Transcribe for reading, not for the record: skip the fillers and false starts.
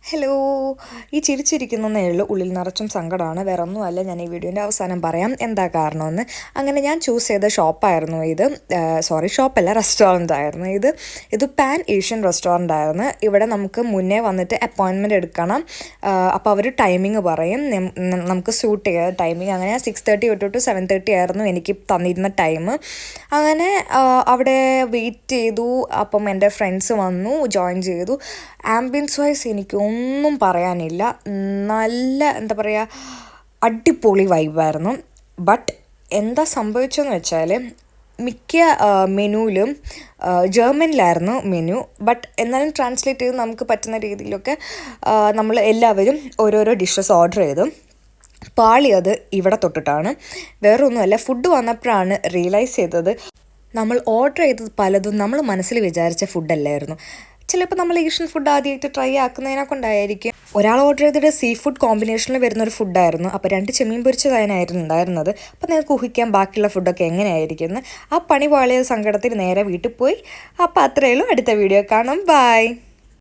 Hello, ഈ ചിരിച്ചിരിക്കുന്നേ ഉള്ളൂ, ഉള്ളിൽ നിറച്ചും സങ്കടമാണ്. വേറെ ഒന്നുമല്ല, ഞാൻ ഈ വീഡിയോൻ്റെ അവസാനം പറയാം എന്താ കാരണമെന്ന്. അങ്ങനെ ഞാൻ ചൂസ് ചെയ്ത ഷോപ്പായിരുന്നു ഇത്. ഷോപ്പല്ല, റെസ്റ്റോറൻ്റ് ആയിരുന്നു ഇത് പാൻ ഏഷ്യൻ റെസ്റ്റോറൻ്റ് ആയിരുന്നു. ഇവിടെ നമുക്ക് മുന്നേ വന്നിട്ട് അപ്പോയിൻമെൻറ്റ് എടുക്കണം. അപ്പോൾ അവർ ടൈമിങ് പറയും, നമുക്ക് സ്യൂട്ട് ചെയ്യുക ടൈമിങ്. അങ്ങനെ 6:30 തൊട്ട് 7:30 ആയിരുന്നു എനിക്ക് തന്നിരുന്ന ടൈം. അങ്ങനെ അവിടെ വെയിറ്റ് ചെയ്തു. അപ്പം എൻ്റെ ഫ്രണ്ട്സ് വന്നു, ജോയിൻ ചെയ്തു. ആംബിയൻസ് വൈസ് എനിക്കൊന്നും പറയാനില്ല, നല്ല എന്താ പറയുക, അടിപൊളി വൈബായിരുന്നു. ബട്ട് എന്താ സംഭവിച്ചതെന്ന് വെച്ചാൽ മിക്ക മെനുവിലും ജർമ്മനിലായിരുന്നു മെനു. ബട്ട് എന്നാലും ട്രാൻസ്ലേറ്റ് ചെയ്ത് നമുക്ക് പറ്റുന്ന രീതിയിലൊക്കെ നമ്മൾ എല്ലാവരും ഓരോരോ ഡിഷസ് ഓർഡർ ചെയ്തു. പാളിയത് ഇവിടെ തൊട്ടിട്ടാണ്, വേറൊന്നുമല്ല. ഫുഡ് വന്നപ്പോഴാണ് റിയലൈസ് ചെയ്തത് നമ്മൾ ഓർഡർ ചെയ്തത് പലതും നമ്മൾ മനസ്സിൽ വിചാരിച്ച ഫുഡല്ലായിരുന്നു. ചിലപ്പോൾ നമ്മൾ ഏഷ്യൻ ഫുഡ് ആദ്യമായിട്ട് ട്രൈ ആക്കുന്നതിനെ കൊണ്ടായിരിക്കും. ഒരാൾ ഓർഡർ ചെയ്തിട്ട് സീ ഫുഡ് കോമ്പിനേഷനിൽ വരുന്നൊരു ഫുഡായിരുന്നു. അപ്പോൾ 2 ചെമ്മീൻ പൊരിച്ചതായിരുന്നു ഉണ്ടായിരുന്നത്. അപ്പോൾ നിങ്ങൾക്ക് ഊഹിക്കാം ബാക്കിയുള്ള ഫുഡൊക്കെ എങ്ങനെയായിരിക്കും എന്ന്. ആ പണി പാളിയ സങ്കടത്തിൽ നേരെ വീട്ടിൽ പോയി. അപ്പോൾ അത്രയേ ഉള്ളൂ. അടുത്ത വീഡിയോ കാണാം. ബൈ.